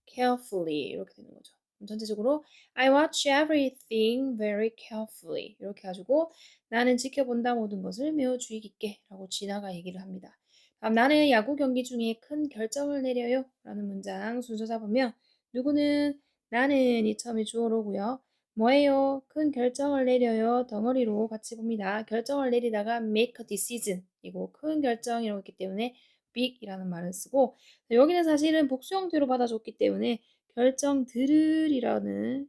Speaker 1: carefully 이렇게 되는 거죠. 전체적으로 I watch everything very carefully 이렇게 가지고 나는 지켜본다 모든 것을 매우 주의 깊게 라고 진아가 얘기를 합니다. 다음 나는 야구 경기 중에 큰 결정을 내려요 라는 문장 순서 잡으면 누구는 나는 이 처음에 주어로고요. 뭐예요? 큰 결정을 내려요. 덩어리로 같이 봅니다. 결정을 내리다가 make a decision 이고 큰 결정이라고 했기 때문에 big이라는 말을 쓰고 여기는 사실은 복수 형태로 받아줬기 때문에 결정들을이라는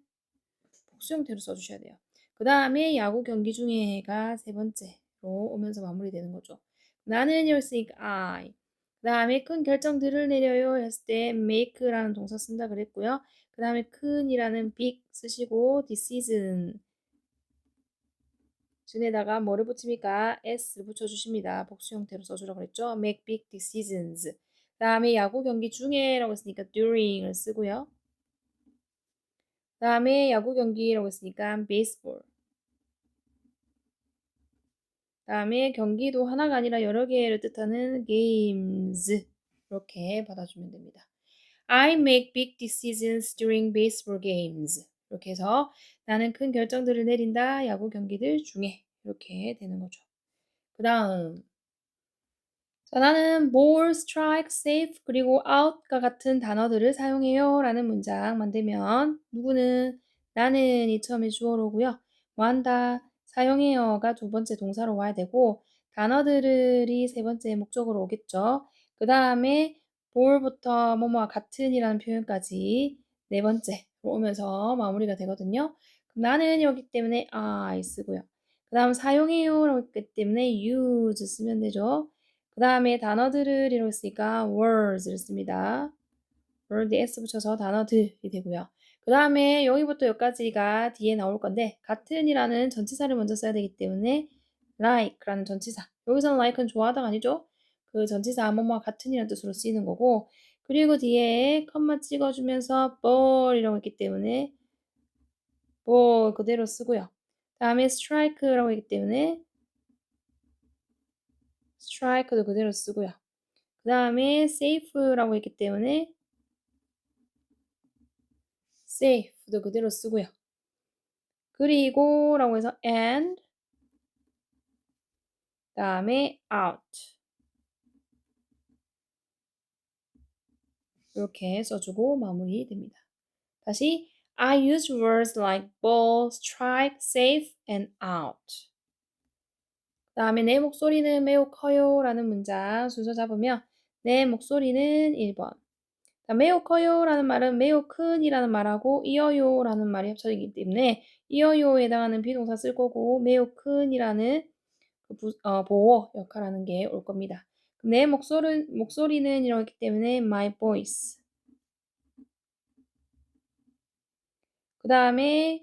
Speaker 1: 복수 형태로 써주셔야 돼요. 그 다음에 야구 경기 중에가 세 번째로 오면서 마무리되는 거죠. 나는 였으니까 I. 그 다음에 큰 결정들을 내려요 했을 때 make라는 동사 쓴다 그랬고요. 그 다음에 큰이라는 big 쓰시고 decision 진에다가 뭐를 붙입니까? s를 붙여주십니다. 복수 형태로 써주라고 그랬죠. make big decisions. 그 다음에 야구 경기 중에라고 했으니까 during을 쓰고요. 그 다음에 야구 경기라고 했으니까 baseball. 그 다음에 경기도 하나가 아니라 여러 개를 뜻하는 games. 이렇게 받아주면 됩니다. I make big decisions during baseball games. 이렇게 해서 나는 큰 결정들을 내린다. 야구 경기들 중에. 이렇게 되는 거죠. 그 다음 자, 나는 ball, strike, safe, 그리고 out과 같은 단어들을 사용해요. 라는 문장 만들면 누구는 나는 이 처음에 주어로고요. 뭐 한다, 사용해요가 두 번째 동사로 와야 되고 단어들이 세 번째 목적으로 오겠죠. 그 다음에 ball부터 뭐뭐와 같은이라는 표현까지 네 번째로 오면서 마무리가 되거든요. 그럼 나는 여기 때문에 I 쓰고요. 그 다음 사용해요라고 했기 때문에 use 쓰면 되죠. 그 다음에 단어들을 이라고 했으니까 words를 씁니다. word s 붙여서 단어들이 되고요. 그 다음에 여기부터 여기까지가 뒤에 나올 건데 같은이라는 전치사를 먼저 써야 되기 때문에 like라는 전치사. 여기서는 like는 좋아하다가 아니죠. 그 전치사 뭐뭐와 같은이라는 뜻으로 쓰이는 거고 그리고 뒤에 컴마 찍어주면서 ball이라고 했기 때문에 ball 그대로 쓰고요. 다음에 strike라고 했기 때문에 strike도 그대로 쓰고요. 그 다음에 safe라고 했기 때문에 safe도 그대로 쓰고요. 그리고 라고 해서 and 그 다음에 out 이렇게 써주고 마무리됩니다. 다시 I use words like ball, strike, safe, and out. 그 다음에 내 목소리는 매우 커요 라는 문장 순서 잡으면 내 목소리는 1번 그 자, 매우 커요라는 말은 매우 큰이라는 말하고 이어요라는 말이 합쳐지기 때문에 이어요에 해당하는 비동사 쓸 거고 매우 큰이라는 보호 역할하는 게 올 겁니다. 내 목소리는 이렇기 때문에 my voice. 그 다음에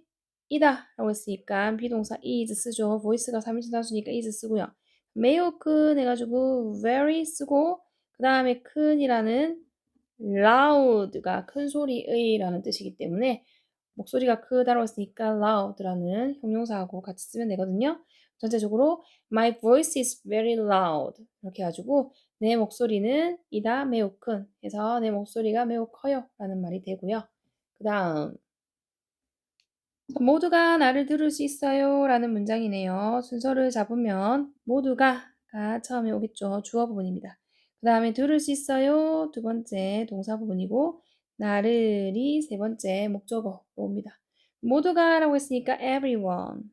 Speaker 1: 이다 라고 했으니까 비동사 is 쓰죠. voice가 3인칭 단수니까 is 쓰고요. 매우 큰 해가지고 very 쓰고 그 다음에 큰이라는 loud가 큰 소리의 라는 뜻이기 때문에 목소리가 크다라고 했으니까 loud라는 형용사하고 같이 쓰면 되거든요. 전체적으로 my voice is very loud 이렇게 해가지고 내 목소리는 이다 매우 큰 해서 내 목소리가 매우 커요 라는 말이 되고요. 그 다음 모두가 나를 들을 수 있어요 라는 문장이네요. 순서를 잡으면 모두가가 처음에 오겠죠. 주어 부분입니다. 그 다음에 들을 수 있어요 두 번째 동사 부분이고 나를이 세 번째 목적어로 옵니다. 모두가 라고 했으니까 everyone.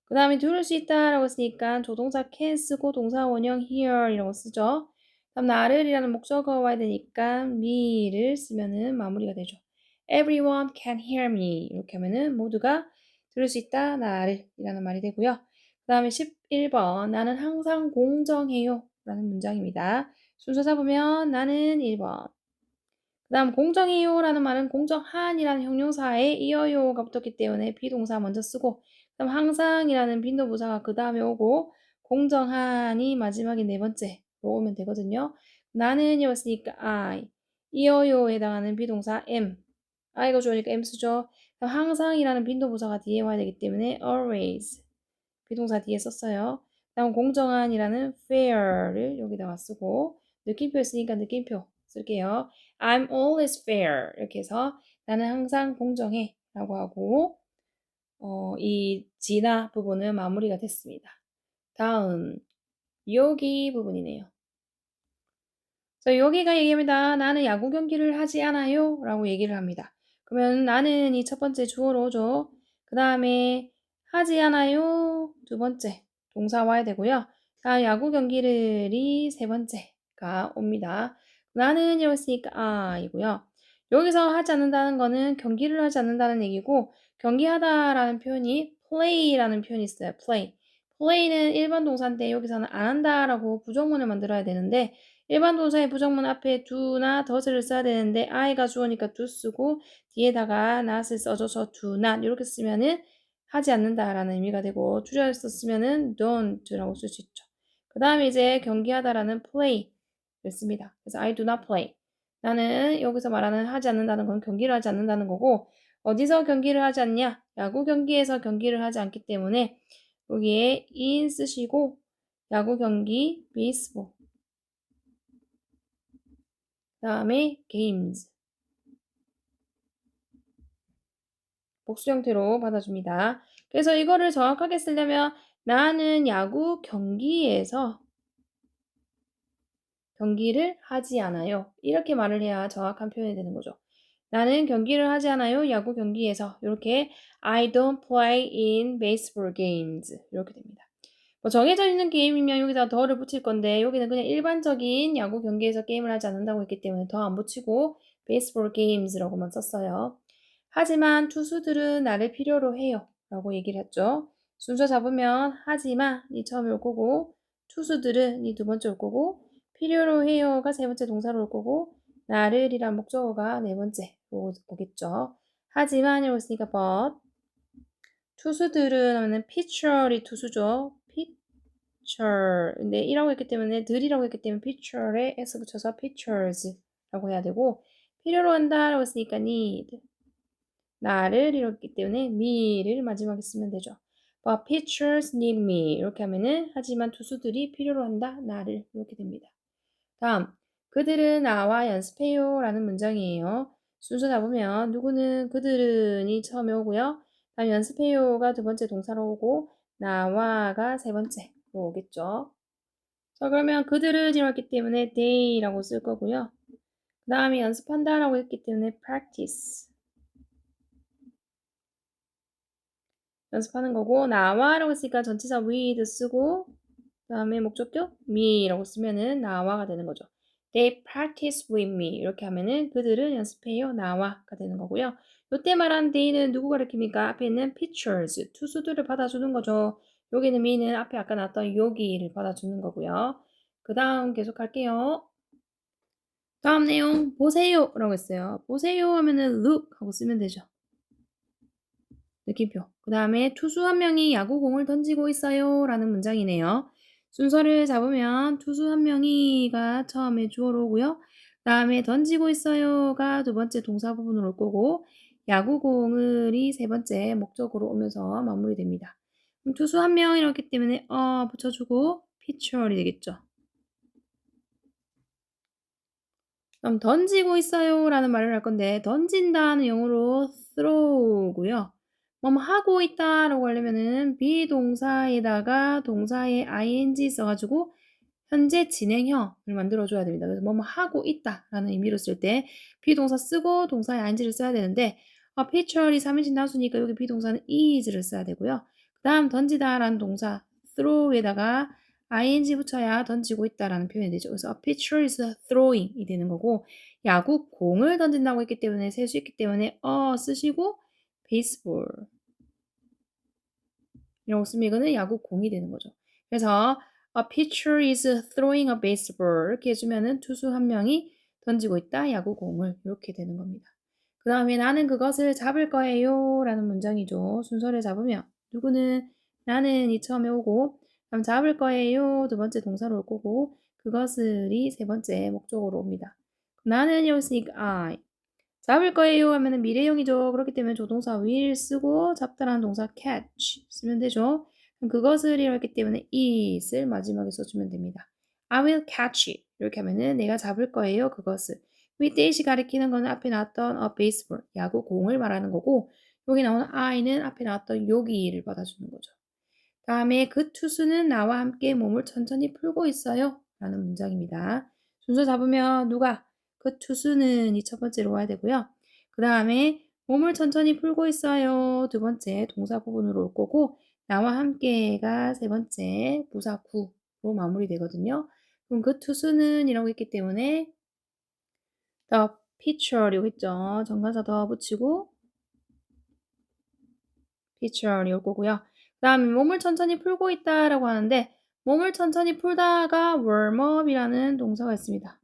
Speaker 1: 그 다음에 들을 수 있다 라고 했으니까 조동사 can 쓰고 동사 원형 hear 이라고 쓰죠. 그다음 나를이라는 목적어가 와야 되니까 me를 쓰면은 마무리가 되죠. Everyone can hear me 이렇게 하면은 모두가 들을 수 있다 나를 이라는 말이 되고요. 그 다음에 11번 나는 항상 공정해요 라는 문장입니다. 순서 잡으면 나는 1번. 그 다음 공정해요라는 말은 공정한이라는 형용사에 이어요가 붙었기 때문에 비동사 먼저 쓰고 그 다음 항상이라는 빈도부사가 그 다음에 오고 공정한이 마지막에 네 번째로 오면 되거든요. 나는 이었으니까 I 이어요에 해당하는 비동사 am I가 주어니까 am 쓰죠. 항상이라는 빈도부사가 뒤에 와야 되기 때문에 always 비동사 뒤에 썼어요. 다음 공정한이라는 fair를 여기다가 쓰고 느낌표 있으니까 느낌표 쓸게요. I'm always fair 이렇게 해서 나는 항상 공정해 라고 하고 이 진화 부분은 마무리가 됐습니다. 다음 여기 부분이네요. 자, 여기가 얘기합니다. 나는 야구 경기를 하지 않아요 라고 얘기를 합니다. 그러면 나는 이 첫 번째 주어로 오죠. 그 다음에 하지 않아요 두 번째 동사 와야 되고요. 다음 야구 경기를이 세 번째가 옵니다. 나는 이랬으니까 I고요. 여기서 하지 않는다는 거는 경기를 하지 않는다는 얘기고 경기하다라는 표현이 play라는 표현이 있어요. play는 일반 동사인데 여기서는 안 한다라고 부정문을 만들어야 되는데 일반 동사의 부정문 앞에 do나 does를 써야 되는데 I가 주어니까 do 쓰고 뒤에다가 not을 써줘서 do not 이렇게 쓰면은 하지 않는다라는 의미가 되고 줄여서 쓰면은 don't라고 쓸 수 있죠. 그 다음에 이제 경기하다라는 play를 씁니다. 그래서 I do not play. 나는 여기서 말하는 하지 않는다는 건 경기를 하지 않는다는 거고 어디서 경기를 하지 않냐? 야구 경기에서 경기를 하지 않기 때문에 여기에 in 쓰시고 야구 경기 baseball 그 다음에 games 복수 형태로 받아줍니다. 그래서 이거를 정확하게 쓰려면 나는 야구 경기에서 경기를 하지 않아요. 이렇게 말을 해야 정확한 표현이 되는 거죠. 나는 경기를 하지 않아요. 야구 경기에서 이렇게 I don't play in baseball games 이렇게 됩니다. 뭐 정해져 있는 게임이면 여기다 더를 붙일 건데 여기는 그냥 일반적인 야구 경기에서 게임을 하지 않는다고 했기 때문에 더 안 붙이고 baseball games라고만 썼어요. 하지만 투수들은 나를 필요로 해요 라고 얘기를 했죠. 순서 잡으면 하지만 이 처음에 올 거고 투수들은 이 두 번째 올 거고 필요로 해요가 세 번째 동사로 올 거고 나를이란 목적어가 네 번째로 오겠죠. 하지만 이러고 있으니까 but 투수들은 하면은 pitcher이 투수죠. pitcher. 근데 이라고 했기 때문에 들이라고 했기 때문에 pitcher에 s 붙여서 pitchers라고 해야 되고 필요로 한다라고 했으니까 need. 나를 이렇기 때문에 me를 마지막에 쓰면 되죠. But pitchers need me. 이렇게 하면은 하지만 투수들이 필요로 한다. 나를 이렇게 됩니다. 다음 그들은 나와 연습해요 라는 문장이에요. 순서 잡으면 누구는 그들은이 처음에 오고요. 다음 연습해요가 두 번째 동사로 오고 나와가 세 번째로 오겠죠. 자 그러면 그들은 이렇기 때문에 they라고 쓸 거고요. 그 다음에 연습한다라고 했기 때문에 practice 연습하는 거고 나와라고 했으니까 전치사 with 쓰고 그 다음에 목적격 me라고 쓰면은 나와가 되는 거죠. They practice with me. 이렇게 하면은 그들은 연습해요. 나와가 되는 거고요. 요때 말한 they는 누구 가리킵니까? 앞에 있는 pictures, 투수들을 받아주는 거죠. 여기는 me는 앞에 아까 나왔던 여기를 받아주는 거고요. 그 다음 계속 할게요. 다음 내용 보세요 라고 했어요. 보세요 하면은 look 하고 쓰면 되죠. 느낌표. 그 다음에 투수 한 명이 야구공을 던지고 있어요 라는 문장이네요. 순서를 잡으면 투수 한 명이가 처음에 주어로 오고요. 그 다음에 던지고 있어요가 두 번째 동사 부분으로 올 거고 야구공을이 세 번째 목적으로 오면서 마무리됩니다. 그럼 투수 한 명이었기 때문에 붙여주고 피처리 되겠죠. 그럼 던지고 있어요 라는 말을 할 건데 던진다는 영어로 throw고요. 뭐뭐 하고 있다라고 하려면은 비동사에다가 동사에 ing 써가지고 현재 진행형을 만들어줘야 됩니다. 그래서 뭐뭐 하고 있다라는 의미로 쓸 때 비동사 쓰고 동사에 ing를 써야 되는데 picture이 3인칭 단수니까 여기 비동사는 is를 써야 되고요. 그 다음 던지다라는 동사 throw에다가 ing 붙여야 던지고 있다라는 표현이 되죠. 그래서 a pitcher is throwing이 되는 거고 야구 공을 던진다고 했기 때문에 셀 수 있기 때문에 쓰시고 baseball 이라고 쓰면 이거는 야구 공이 되는 거죠. 그래서 a pitcher is throwing a baseball 이렇게 해주면은 투수 한 명이 던지고 있다 야구 공을 이렇게 되는 겁니다. 그 다음에 나는 그것을 잡을 거예요 라는 문장이죠. 순서를 잡으면 누구는 나는이 처음에 오고 그럼 잡을 거예요 두 번째 동사로 올 거고 그것을이 세 번째 목적으로 옵니다. 나는 여기 있으니까 I 잡을 거예요 하면은 미래형이죠. 그렇기 때문에 조동사 will 쓰고 잡다라는 동사 catch 쓰면 되죠. 그럼 그것을이라고 했기 때문에 is을 마지막에 써주면 됩니다. I will catch it 이렇게 하면은 내가 잡을 거예요 그것을. with that이 가리키는 거는 앞에 나왔던 a baseball 야구 공을 말하는 거고 여기 나오는 I는 앞에 나왔던 여기를 받아주는 거죠. 다음에 그 투수는 나와 함께 몸을 천천히 풀고 있어요 라는 문장입니다. 순서 잡으면 누가 그 투수는 이 첫 번째로 와야 되고요. 그 다음에 몸을 천천히 풀고 있어요 두 번째 동사 부분으로 올 거고 나와 함께가 세 번째 부사 구로 마무리되거든요. 그럼 그 투수는 이라고 했기 때문에 the pitcher 여기 있죠. 정관사 더 붙이고 pitcher이 올 거고요. 그 다음에 몸을 천천히 풀고 있다라고 하는데 몸을 천천히 풀다가 warm up이라는 동사가 있습니다.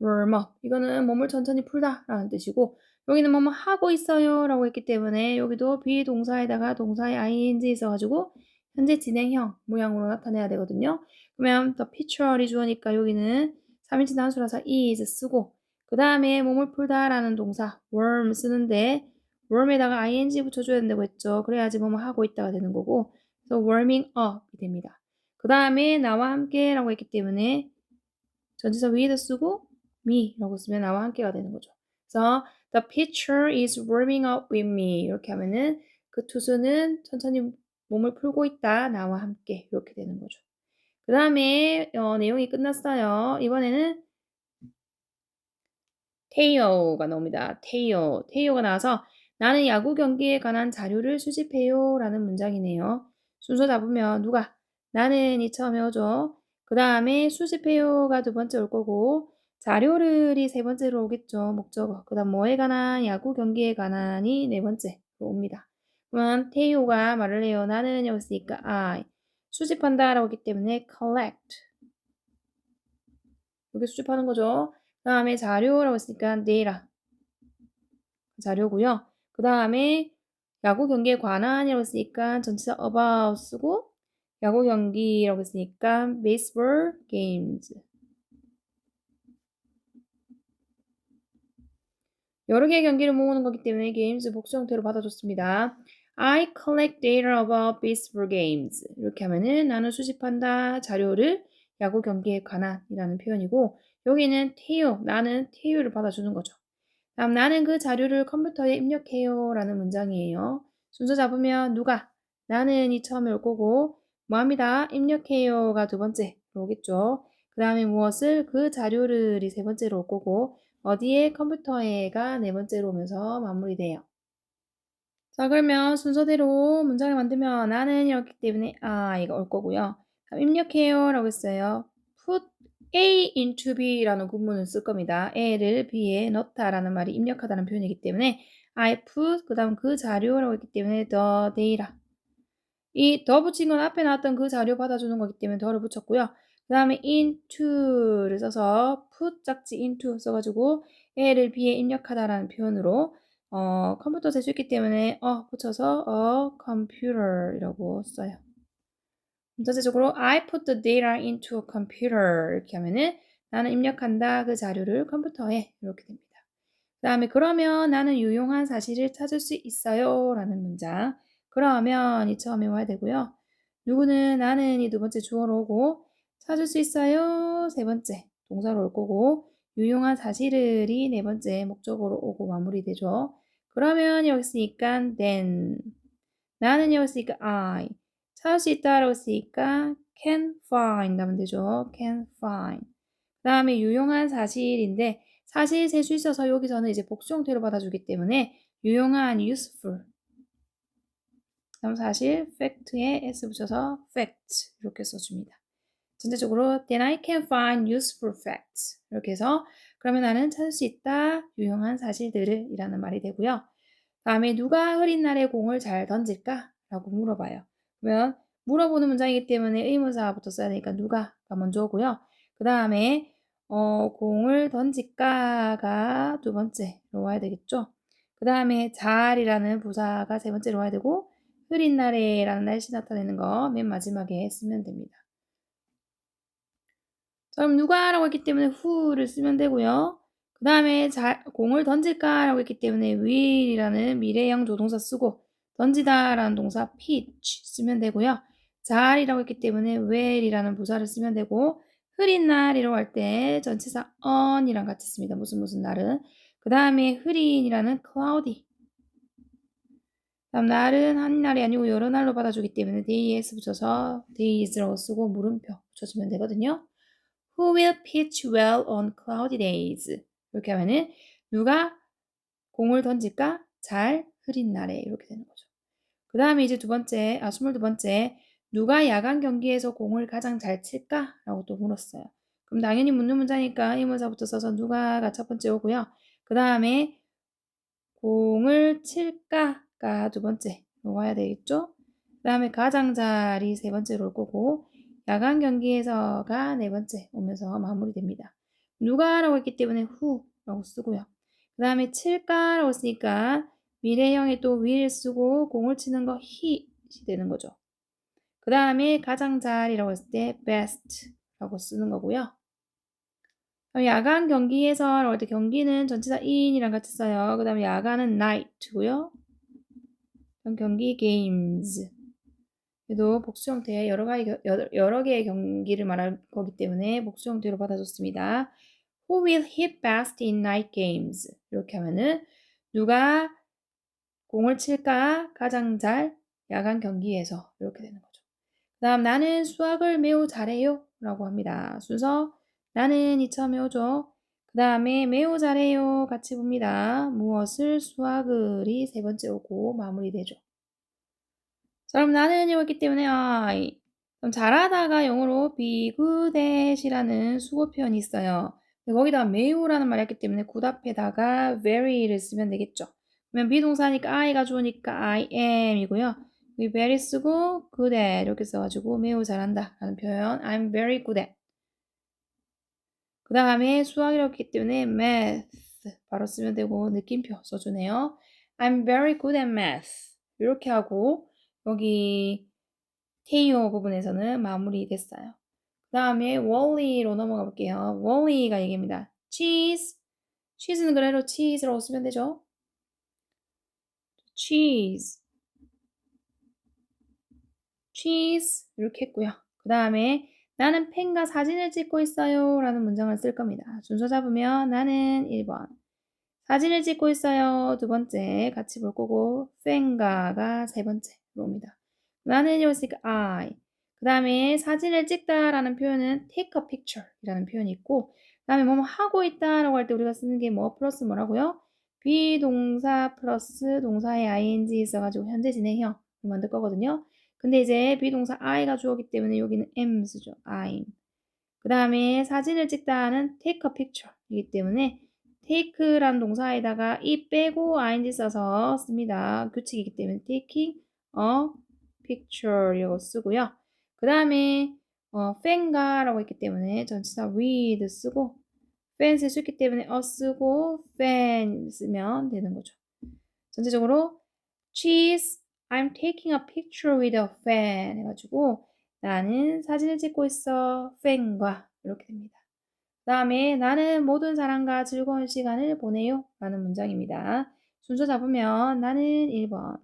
Speaker 1: warm up. 이거는 몸을 천천히 풀다라는 뜻이고 여기는 뭐뭐 하고 있어요 라고 했기 때문에 여기도 비동사에다가 동사에 ing 있어가지고 현재 진행형 모양으로 나타내야 되거든요. 그러면 the picture이 주어니까 여기는 3인칭 단수라서 is 쓰고 그 다음에 몸을 풀다라는 동사 warm 쓰는데 warm에다가 ing 붙여줘야 된다고 했죠. 그래야지 뭐뭐 하고 있다가 되는 거고 그래서 warming up이 됩니다. 그 다음에 나와 함께라고 했기 때문에 전치사 with 쓰고 me라고 쓰면 나와 함께가 되는 거죠. 그래서 the pitcher is warming up with me 이렇게 하면은 그 투수는 천천히 몸을 풀고 있다 나와 함께 이렇게 되는 거죠. 그 다음에 내용이 끝났어요. 이번에는 테이어가 나옵니다. 테이어가 나와서 나는 야구 경기에 관한 자료를 수집해요 라는 문장이네요. 순서 잡으면 누가? 나는이 처음에 오죠. 그 다음에 수집해요가 두 번째 올 거고 자료를이 세 번째로 오겠죠. 목적어. 그 다음 뭐에 관한 야구 경기에 관한이 네 번째로 옵니다. 그러면 테이오가 말을 해요. 나는 여기 있으니까 I 수집한다 라고 했기 때문에 collect 이렇게 수집하는 거죠. 그 다음에 자료라고 했으니까 data 자료고요. 그 다음에 야구 경기에 관한이라고 했으니까 전치사 about 쓰고 야구 경기라고 했으니까 baseball games 여러 개의 경기를 모으는 거기 때문에 games 복수 형태로 받아줬습니다. I collect data about baseball games 이렇게 하면은 나는 수집한다 자료를 야구 경기에 관한이라는 표현이고 여기는 태요 나는 태요를 받아주는 거죠. 다음 나는 그 자료를 컴퓨터에 입력해요 라는 문장이에요. 순서 잡으면 누가? 나는이 처음에 올 거고 뭐합니다. 입력해요가 두 번째로 오겠죠. 그 다음에 무엇을? 그 자료를이 세 번째로 올 거고 어디에? 컴퓨터에가 네 번째로 오면서 마무리돼요. 자 그러면 순서대로 문장을 만들면 나는 이렇기 때문에 I가 올 거고요. 다음 입력해요 라고 했어요. put A into B라는 구문을 쓸 겁니다. A를 B에 넣다라는 말이 입력하다는 표현이기 때문에 I put 그 다음 그 자료라고 했기 때문에 the data. 이 더 붙인 건 앞에 나왔던 그 자료 받아주는 거기 때문에 더를 붙였고요. 그 다음에 into를 써서 put 짝지 into 써가지고 A를 B에 입력하다라는 표현으로 컴퓨터 쓸 수 있기 때문에 붙여서 a computer이라고 써요. 전체적으로 I put the data into a computer 이렇게 하면은 나는 입력한다 그 자료를 컴퓨터에 이렇게 됩니다. 그 다음에 그러면 나는 유용한 사실을 찾을 수 있어요 라는 문장. 그러면이 처음에 와야 되고요. 누구는 나는이 두 번째 주어로 오고 찾을 수 있어요 세 번째 동사로 올 거고 유용한 사실을이 네 번째 목적으로 오고 마무리되죠. 그러면 여기 있으니까 then 나는 여기 있으니까 I 찾을 수 있다라고 했으니까 can find 하면 되죠. can find. 그 다음에 유용한 사실인데 사실 셀 수 있어서 여기서는 이제 복수 형태로 받아주기 때문에 유용한 useful. 다음 사실 fact에 s 붙여서 fact 이렇게 써줍니다. 전체적으로 then I can find useful facts 이렇게 해서 그러면 나는 찾을 수 있다 유용한 사실들을 이라는 말이 되고요. 다음에 누가 흐린 날에 공을 잘 던질까? 라고 물어봐요. 그러면 물어보는 문장이기 때문에 의문사부터 써야 되니까 누가가 먼저 오고요. 그 다음에 공을 던질까가 두 번째로 와야 되겠죠. 그 다음에 잘이라는 부사가 세 번째로 와야 되고 흐린 날에라는 날씨 나타내는 거 맨 마지막에 쓰면 됩니다. 자, 그럼 누가라고 했기 때문에 who를 쓰면 되고요. 그 다음에 공을 던질까라고 했기 때문에 will이라는 미래형 조동사 쓰고 던지다라는 동사 pitch 쓰면 되고요. 잘이라고 했기 때문에 well이라는 부사를 쓰면 되고 흐린 날이라고 할 때 전치사 on이랑 같이 씁니다. 무슨 날은. 그 다음에 흐린이라는 cloudy. 다음 날은 한 날이 아니고 여러 날로 받아주기 때문에 days 붙여서 days라고 쓰고 물음표 붙여주면 되거든요. Who will pitch well on cloudy days? 이렇게 하면은 누가 공을 던질까? 잘 흐린 날에 이렇게 되는 거죠. 그 다음에 이제 22번째 누가 야간 경기에서 공을 가장 잘 칠까? 라고 또 물었어요. 그럼 당연히 묻는 문자니까 의문사부터 써서 누가가 첫 번째 오고요. 그 다음에 공을 칠까가 두 번째로 와야 되겠죠? 그 다음에 가장자리 세 번째로 올 거고 야간 경기에서가 네 번째 오면서 마무리됩니다. 누가라고 했기 때문에 who라고 쓰고요. 그 다음에 칠까라고 쓰니까 미래형에 또 will 쓰고 공을 치는 거 he이 되는 거죠. 그 다음에 가장자리라고 했을 때 best라고 쓰는 거고요. 야간 경기에서라고 할 때 경기는 전치사 in이랑 같이 써요. 그 다음에 야간은 night고요. 경기 games. 그래도 복수 형태의 여러 개의 경기를 말할 거기 때문에 복수 형태로 받아줬습니다. Who will hit best in night games? 이렇게 하면은 누가 공을 칠까 가장 잘 야간 경기에서 이렇게 되는 거죠. 그 다음 나는 수학을 매우 잘해요 라고 합니다. 순서 나는이 처음에 오죠. 그 다음에 매우 잘해요 같이 봅니다. 무엇을 수학을이 세 번째 오고 마무리되죠. 자, 그럼 나는이 왔기 때문에 I. 그럼 잘하다가 영어로 be good at이라는 수고 표현이 있어요. 거기다가 매우라는 말이 있기 때문에 good 앞에다가 very를 쓰면 되겠죠. 그러면 비동사니까 I가 좋으니까 I am이고요. 여기 very 쓰고 good at 이렇게 써가지고 매우 잘한다 라는 표현 I'm very good at. 그 다음에 수학이라고 했기 때문에 math 바로 쓰면 되고 느낌표 써주네요. I'm very good at math 이렇게 하고 여기 테이오 부분에서는 마무리됐어요. 그 다음에 월리로 넘어가 볼게요. 월리가 얘기입니다. cheese. cheese는 그대로 cheese라고 쓰면 되죠. cheese. cheese 이렇게 했고요. 그 다음에 나는 펜과 사진을 찍고 있어요 라는 문장을 쓸 겁니다. 순서 잡으면 나는 1번 사진을 찍고 있어요 두 번째 같이 볼 거고 펜과가 세 번째로 옵니다. 나는 이었으니까 I. 그 다음에 사진을 찍다라는 표현은 take a picture 이라는 표현이 있고 그 다음에 뭐뭐 하고 있다라고 할 때 우리가 쓰는 게 뭐 플러스 뭐라고요? 비동사 플러스 동사의 ing 있어가지고 현재 진행형을 만들 거거든요. 근데 이제 비동사 I가 주어기 때문에 여기는 am 쓰죠. I'm. 그 다음에 사진을 찍다는 take a picture 이기 때문에 take라는 동사에다가 이 빼고 ing 써서 씁니다. 규칙이기 때문에 taking a picture 이거 쓰고요. 그 다음에 fan가라고 했기 때문에 전치사 with 쓰고 fan 쓸 수 있기 때문에 쓰고 fan 쓰면 되는 거죠. 전체적으로 Cheese, I'm taking a picture with a fan 해가지고 나는 사진을 찍고 있어 fan과 이렇게 됩니다. 그 다음에 나는 모든 사람과 즐거운 시간을 보내요 라는 문장입니다. 순서 잡으면 나는 1번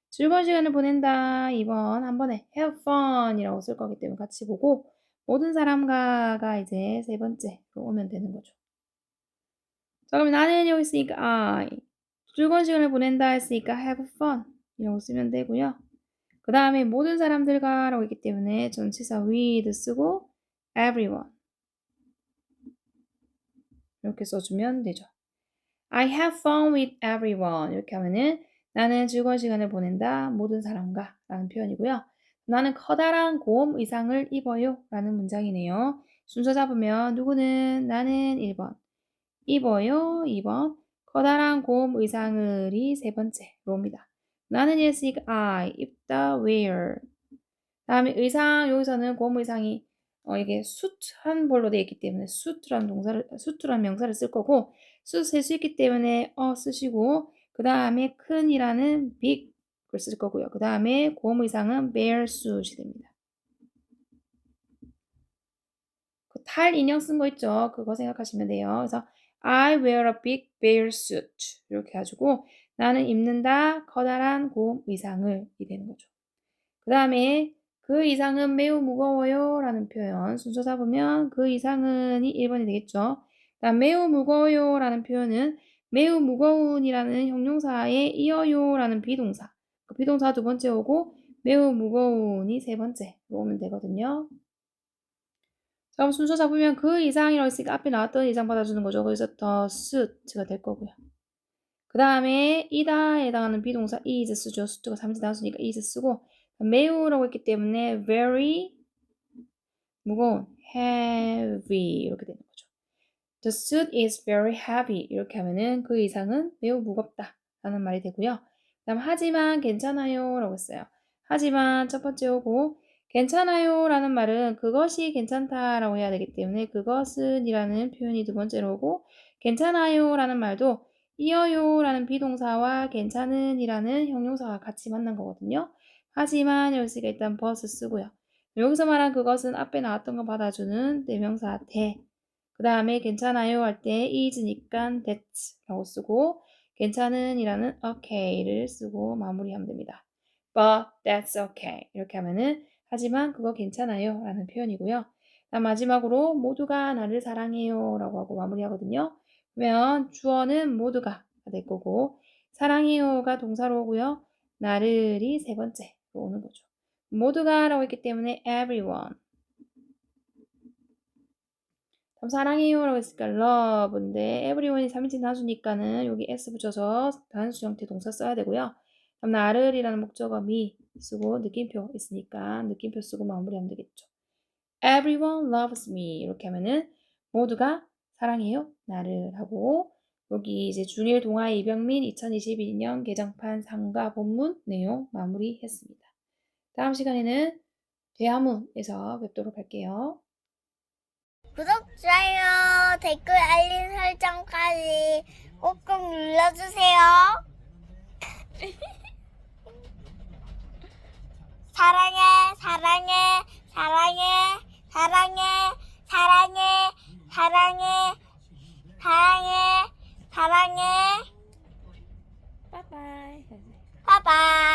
Speaker 1: 즐거운 시간을 보낸다 2번 한 번에 have fun 이라고 쓸 거기 때문에 같이 보고 모든 사람과가 이제 세 번째로 오면 되는 거죠. 자 그럼 나는 여기 있으니까 I 즐거운 시간을 보낸다 했으니까 have fun 이라고 쓰면 되고요. 그 다음에 모든 사람들과 라고 했기 때문에 전치사 with 쓰고 everyone 이렇게 써주면 되죠. I have fun with everyone 이렇게 하면은 나는 즐거운 시간을 보낸다 모든 사람과 라는 표현이고요. 나는 커다란 곰 의상을 입어요 라는 문장이네요. 순서 잡으면 누구는 나는 1번 입어요 2번 커다란 곰 의상을이 세 번째로 옵니다. 나는 했으니까 I 입다 wear 다음에 의상 여기서는 곰 의상이 이게 suit 한 벌로 되어 있기 때문에 suit라는 명사를 쓸 거고 suit 쓸 수 있기 때문에 쓰시고 그 다음에 큰이라는 big을 쓸 거고요. 그 다음에 곰 의상은 bear suit이 됩니다. 그 탈 인형 쓴 거 있죠? 그거 생각하시면 돼요. 그래서 I wear a big bear suit 이렇게 해가지고 나는 입는다 커다란 곰 의상을 이 되는 거죠. 그 다음에 그 이상은 매우 무거워요 라는 표현 순서 잡으면 그 이상은이 1번이 되겠죠. 다음 매우 무거워요 라는 표현은 매우 무거운이라는 형용사에 이어요 라는 비동사 그 비동사 두 번째 오고 매우 무거운이 세 번째로 오면 되거든요. 자, 그럼 순서 잡으면 그 이상이라고 했으니까 앞에 나왔던 이상 받아주는 거죠. 그래서 더 suit가 될 거고요. 그 다음에 이다에 해당하는 비동사 is 쓰죠. 수트가 3지 나왔으니까 is 쓰고 매우라고 했기 때문에 very 무거운 heavy 이렇게 되는 거죠. The suit is very heavy 이렇게 하면은 그 이상은 매우 무겁다 라는 말이 되고요. 그 다음 하지만 괜찮아요 라고 했어요. 하지만 첫 번째 오고 괜찮아요 라는 말은 그것이 괜찮다라고 해야 되기 때문에 그것은 이라는 표현이 두 번째로 오고 괜찮아요 라는 말도 이어요 라는 비동사와 괜찮은 이라는 형용사가 같이 만난 거거든요. 하지만 여기서 일단 but 쓰고요. 여기서 말한 그것은 앞에 나왔던 거 받아주는 대명사 그 다음에 괜찮아요 할 때 is니까 that라고 쓰고 괜찮은 이라는 okay를 쓰고 마무리하면 됩니다. But that's okay 이렇게 하면은 하지만 그거 괜찮아요 라는 표현이고요. 마지막으로 모두가 나를 사랑해요 라고 하고 마무리하거든요. 그러면 주어는 모두가 될 거고 사랑해요가 동사로 오고요. 나를이 세 번째로 오는 거죠. 모두가 라고 했기 때문에 everyone 그럼 사랑해요 라고 했으니까 love인데 everyone이 3인칭 단수니까는 여기 s 붙여서 단수 형태 동사 써야 되고요. 그럼 나를이라는 목적어 me 쓰고 느낌표 있으니까 느낌표 쓰고 마무리하면 되겠죠. Everyone loves me 이렇게 하면은 모두가 사랑해요 나를 하고 여기 이제 중1 동아 이병민 2022년 개정판 상가 본문 내용 마무리했습니다. 다음 시간에는 대화문에서 뵙도록 할게요.
Speaker 2: 구독, 좋아요, 댓글, 알림 설정까지 꼭꼭 눌러주세요. 사랑해, 사랑해, 사랑해, 사랑해, 사랑해, 사랑해, 사랑해, 사랑해.
Speaker 1: 바이바이.
Speaker 2: 바이바이.